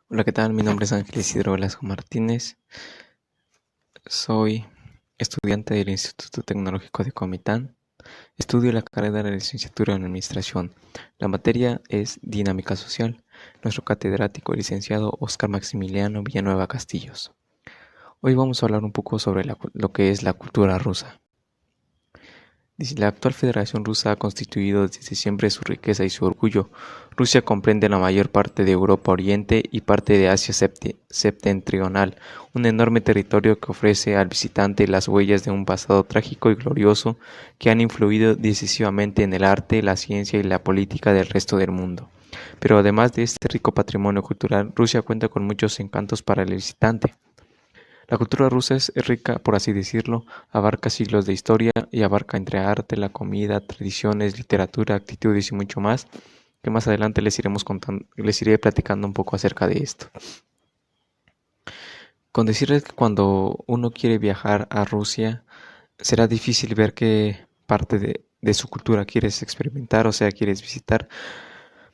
Hola, ¿qué tal? Mi nombre es Ángel Isidro Velasco Martínez. Soy estudiante del Instituto Tecnológico de Comitán. Estudio la carrera de licenciatura en Administración. La materia es Dinámica Social. Nuestro catedrático y licenciado Óscar Maximiliano Villanueva Castillos. Hoy vamos a hablar un poco sobre lo que es la cultura rusa. Dice, la actual Federación Rusa ha constituido desde siempre su riqueza y su orgullo. Rusia comprende la mayor parte de Europa Oriente y parte de Asia septentrional, un enorme territorio que ofrece al visitante las huellas de un pasado trágico y glorioso que han influido decisivamente en el arte, la ciencia y la política del resto del mundo. Pero además de este rico patrimonio cultural, Rusia cuenta con muchos encantos para el visitante. La cultura rusa es rica, por así decirlo, abarca siglos de historia y abarca entre arte, la comida, tradiciones, literatura, actitudes y mucho más, que más adelante les iré platicando un poco acerca de esto. Con decirles que cuando uno quiere viajar a Rusia, será difícil ver qué parte de su cultura quieres experimentar, o sea, quieres visitar,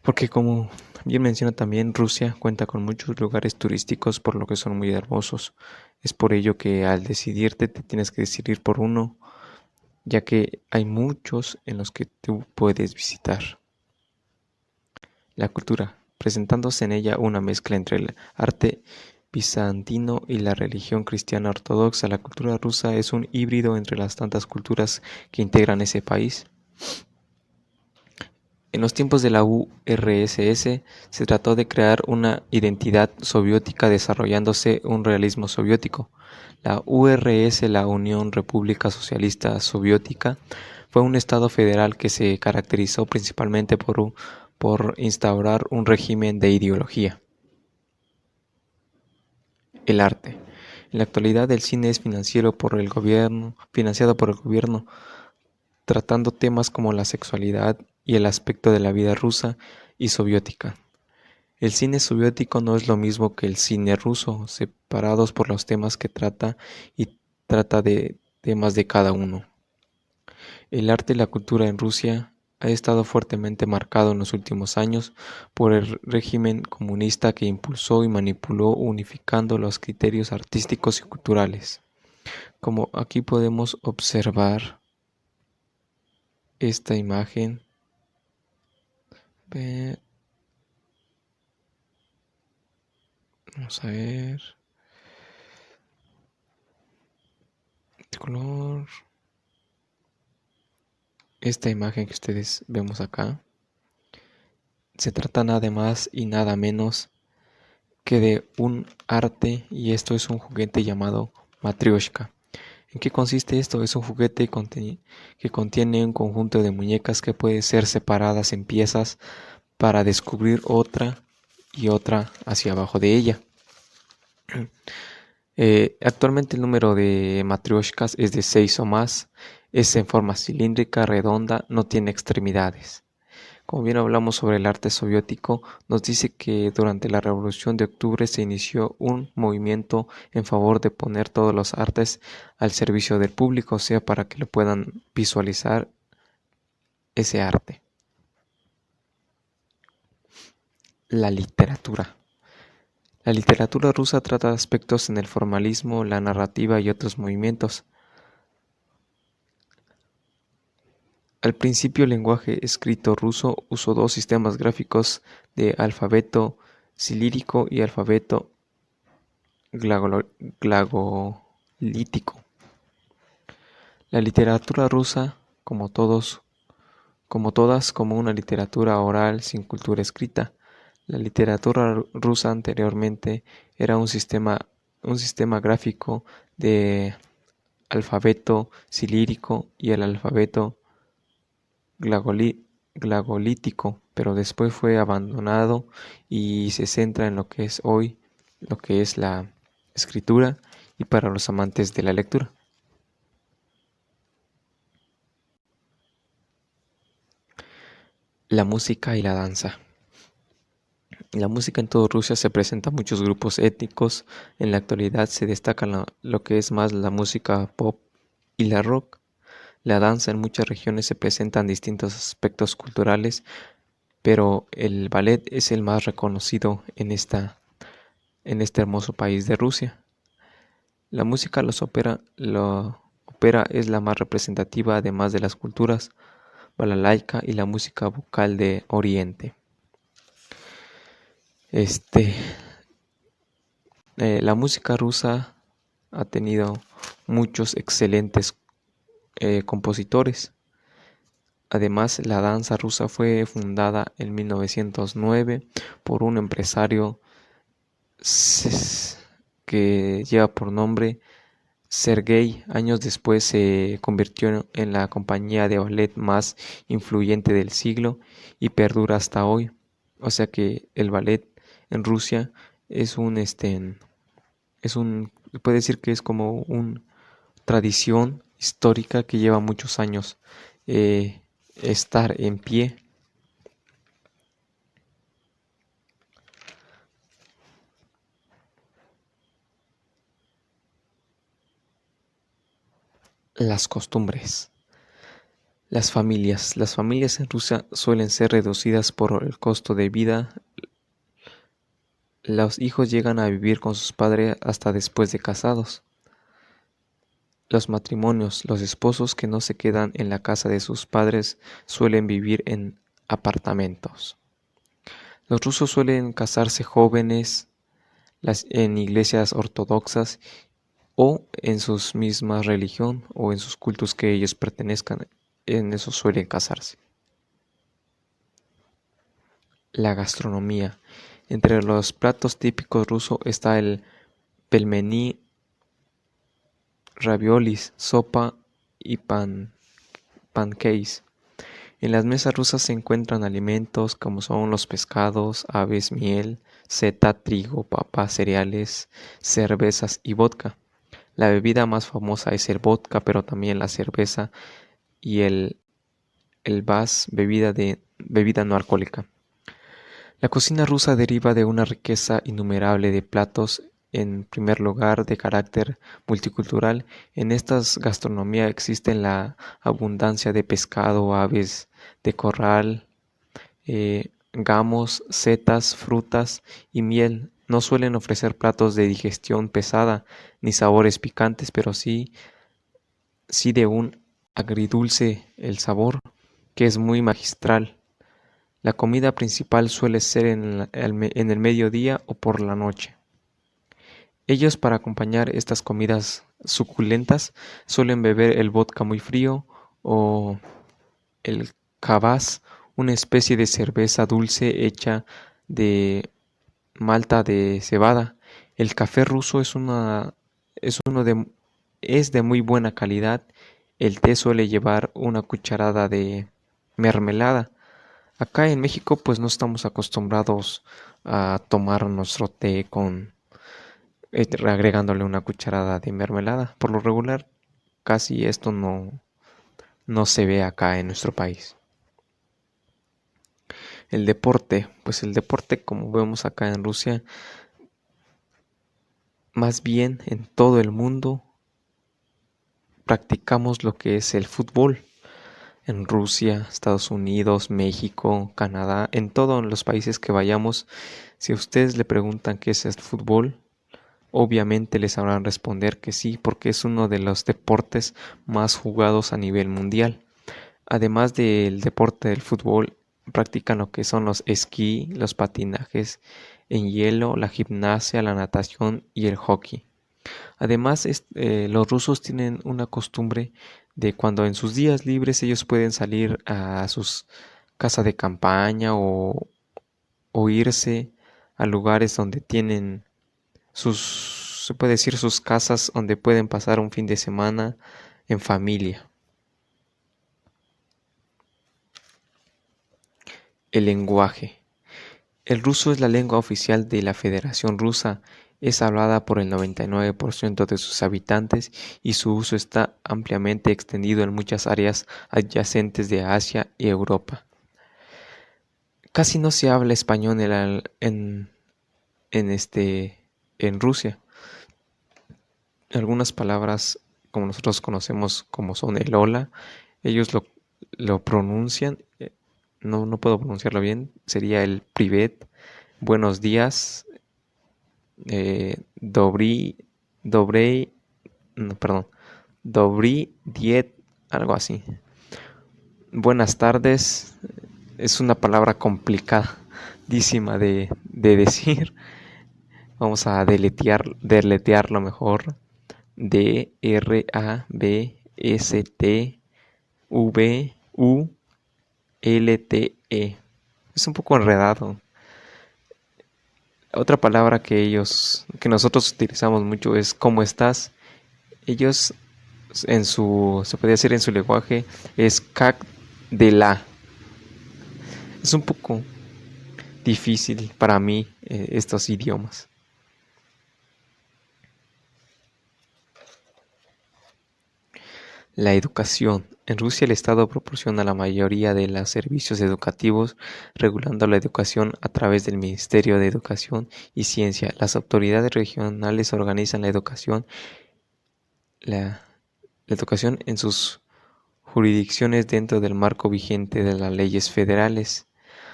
porque como bien menciona también, Rusia cuenta con muchos lugares turísticos por lo que son muy hermosos. Es por ello que al decidirte te tienes que decidir por uno, ya que hay muchos en los que tú puedes visitar. La cultura, presentándose en ella una mezcla entre el arte bizantino y la religión cristiana ortodoxa, la cultura rusa es un híbrido entre las tantas culturas que integran ese país. En los tiempos de la URSS se trató de crear una identidad soviética desarrollándose un realismo soviético. La URSS, la Unión República Socialista Soviética, fue un estado federal que se caracterizó principalmente por instaurar un régimen de ideología. El arte. En la actualidad el cine es financiado por el gobierno, tratando temas como la sexualidad y el aspecto de la vida rusa y soviética. El cine soviético no es lo mismo que el cine ruso, separados por los temas que trata y trata de temas de cada uno. El arte y la cultura en Rusia ha estado fuertemente marcado en los últimos años por el régimen comunista que impulsó y manipuló unificando los criterios artísticos y culturales. Como aquí podemos observar esta imagen, vamos a ver, este color, esta imagen que ustedes vemos acá, se trata nada más y nada menos que de un arte, y esto es un juguete llamado Matryoshka. ¿En qué consiste esto? Es un juguete que contiene un conjunto de muñecas que puede ser separadas en piezas para descubrir otra y otra hacia abajo de ella. Actualmente el número de matryoshkas es de 6 o más, es en forma cilíndrica, redonda, no tiene extremidades. Como bien hablamos sobre el arte soviético, nos dice que durante la Revolución de Octubre se inició un movimiento en favor de poner todos los artes al servicio del público, o sea, para que lo puedan visualizar ese arte. La literatura. La literatura rusa trata aspectos en el formalismo, la narrativa y otros movimientos. Al principio el lenguaje escrito ruso usó dos sistemas gráficos de alfabeto cirílico y alfabeto glagolítico. La literatura rusa, como una literatura oral sin cultura escrita. La literatura rusa anteriormente era un sistema gráfico de alfabeto cirílico y el alfabeto glagolítico, pero después fue abandonado y se centra en lo que es hoy, lo que es la escritura y para los amantes de la lectura. La música y la danza. La música en toda Rusia se presenta muchos grupos étnicos. En la actualidad se destaca lo que es más la música pop y la rock. La danza en muchas regiones se presentan distintos aspectos culturales, pero el ballet es el más reconocido en esta en este hermoso país de Rusia. La música lo ópera es la más representativa además de las culturas balalaica y la música vocal de Oriente. Este, la música rusa ha tenido muchos excelentes compositores. Además, la danza rusa fue fundada en 1909 por un empresario que lleva por nombre Sergei. Años después se convirtió en la compañía de ballet más influyente del siglo y perdura hasta hoy. O sea que el ballet en Rusia es puede decir que es como una tradición histórica que lleva muchos años estar en pie. Las costumbres. Las familias en Rusia suelen ser reducidas por el costo de vida. Los hijos llegan a vivir con sus padres hasta después de casados. Los matrimonios, los esposos que no se quedan en la casa de sus padres suelen vivir en apartamentos. Los rusos suelen casarse jóvenes en iglesias ortodoxas o en sus mismas religión o en sus cultos que ellos pertenezcan. En eso suelen casarse. La gastronomía. Entre los platos típicos rusos está el pelmeni, raviolis, sopa y pancakes. En las mesas rusas se encuentran alimentos como son los pescados, aves, miel, seta, trigo, papas, cereales, cervezas y vodka. La bebida más famosa es el vodka, pero también la cerveza y el vas, bebida no alcohólica. La cocina rusa deriva de una riqueza innumerable de platos, en primer lugar de carácter multicultural. En esta gastronomía existe la abundancia de pescado, aves de corral, gamos, setas, frutas y miel. No suelen ofrecer platos de digestión pesada ni sabores picantes, pero sí de un agridulce el sabor, que es muy magistral. La comida principal suele ser en el mediodía o por la noche. Ellos, para acompañar estas comidas suculentas, suelen beber el vodka muy frío o el kvass, una especie de cerveza dulce hecha de malta de cebada. El café ruso es uno de, es de muy buena calidad. El té suele llevar una cucharada de mermelada. Acá en México pues no estamos acostumbrados a tomar nuestro té con agregándole una cucharada de mermelada. Por lo regular casi esto no se ve acá en nuestro país. El deporte, pues el deporte como vemos acá en Rusia, más bien en todo el mundo practicamos lo que es el fútbol. En Rusia, Estados Unidos, México, Canadá, en todos los países que vayamos, si a ustedes le preguntan qué es el fútbol, obviamente les sabrán responder que sí, porque es uno de los deportes más jugados a nivel mundial. Además del deporte del fútbol, practican lo que son los esquí, los patinajes en hielo, la gimnasia, la natación y el hockey. Además, los rusos tienen una costumbre de cuando en sus días libres ellos pueden salir a sus casas de campaña o irse a lugares donde tienen se puede decir sus casas donde pueden pasar un fin de semana en familia. El lenguaje. El ruso es la lengua oficial de la Federación Rusa, es hablada por el 99% de sus habitantes y su uso está ampliamente extendido en muchas áreas adyacentes de Asia y Europa. Casi no se habla español en Rusia. Algunas palabras como nosotros conocemos como son el hola, ellos lo pronuncian, no puedo pronunciarlo bien, sería el privet, buenos días, Dobry, Dobrey, no, perdón, Dobry Diet, algo así. Buenas tardes, es una palabra complicadísima de decir. Vamos a deletearlo mejor. Drabstvulte. Es un poco enredado. Otra palabra que nosotros utilizamos mucho es ¿cómo estás? Ellos se podría decir en su lenguaje, es cac de la. Es un poco difícil para mí estos idiomas. La educación. En Rusia el Estado proporciona la mayoría de los servicios educativos, regulando la educación a través del Ministerio de Educación y Ciencia. Las autoridades regionales organizan la, la educación en sus jurisdicciones dentro del marco vigente de las leyes federales.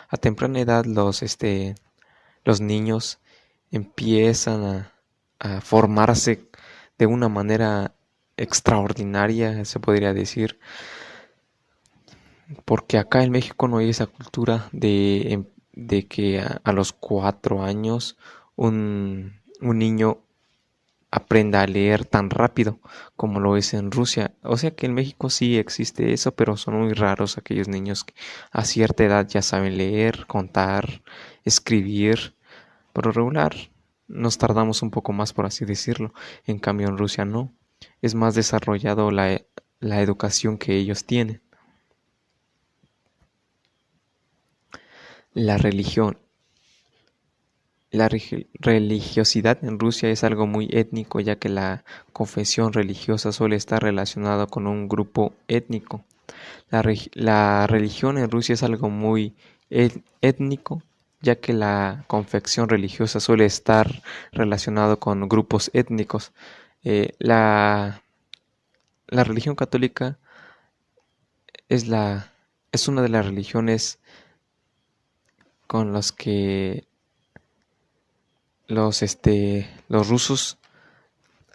A temprana edad los niños empiezan a formarse de una manera extraordinaria, se podría decir, porque acá en México no hay esa cultura de que a los 4 años un niño aprenda a leer tan rápido como lo es en Rusia. O sea que en México sí existe eso, pero son muy raros aquellos niños que a cierta edad ya saben leer, contar, escribir. Por lo regular nos tardamos un poco más, por así decirlo. En cambio en Rusia no. Es más desarrollado la educación que ellos tienen. La religión. La religiosidad en Rusia es algo muy étnico, ya que la confesión religiosa suele estar relacionada con un grupo étnico. La religión en Rusia es algo muy étnico, ya que la confesión religiosa suele estar relacionado con grupos étnicos. La religión católica es, es una de las religiones con las que los rusos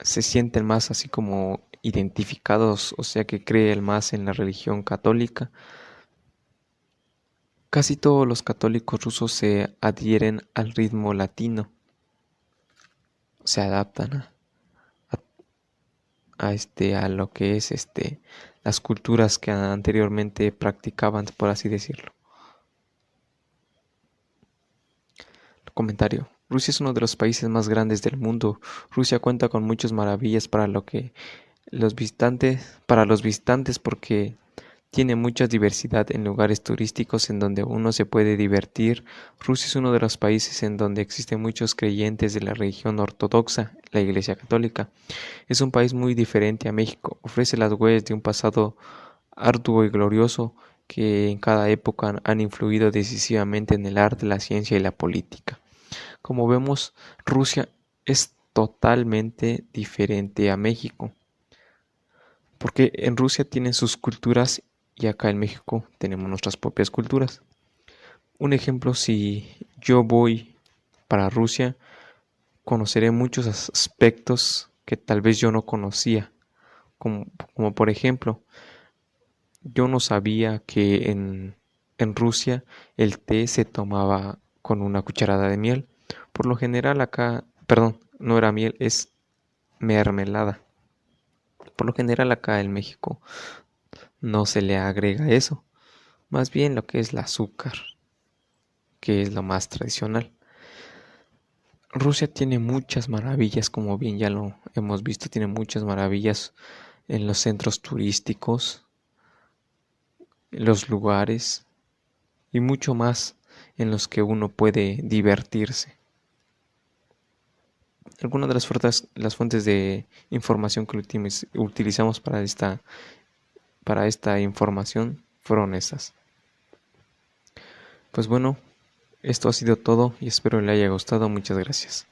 se sienten más así como identificados, o sea que creen más en la religión católica. Casi todos los católicos rusos se adhieren al ritmo latino, se adaptan a lo que es las culturas que anteriormente practicaban, por así decirlo. Comentario. Rusia es uno de los países más grandes del mundo. Rusia cuenta con muchas maravillas para los visitantes porque tiene mucha diversidad en lugares turísticos en donde uno se puede divertir. Rusia es uno de los países en donde existen muchos creyentes de la religión ortodoxa, la Iglesia Católica. Es un país muy diferente a México. Ofrece las huellas de un pasado arduo y glorioso que en cada época han influido decisivamente en el arte, la ciencia y la política. Como vemos, Rusia es totalmente diferente a México, porque en Rusia tienen sus culturas y acá en México tenemos nuestras propias culturas. Un ejemplo, si yo voy para Rusia, conoceré muchos aspectos que tal vez yo no conocía, como por ejemplo, yo no sabía que en Rusia el té se tomaba con una cucharada de miel. Por lo general acá, perdón, no era miel, es mermelada. Por lo general acá en México no se le agrega eso, más bien lo que es el azúcar, que es lo más tradicional. Rusia tiene muchas maravillas, como bien ya lo hemos visto, tiene muchas maravillas en los centros turísticos, en los lugares y mucho más en los que uno puede divertirse. Algunas de las fuentes de información que utilizamos para esta información fueron esas. Pues bueno, esto ha sido todo y espero le haya gustado. Muchas gracias.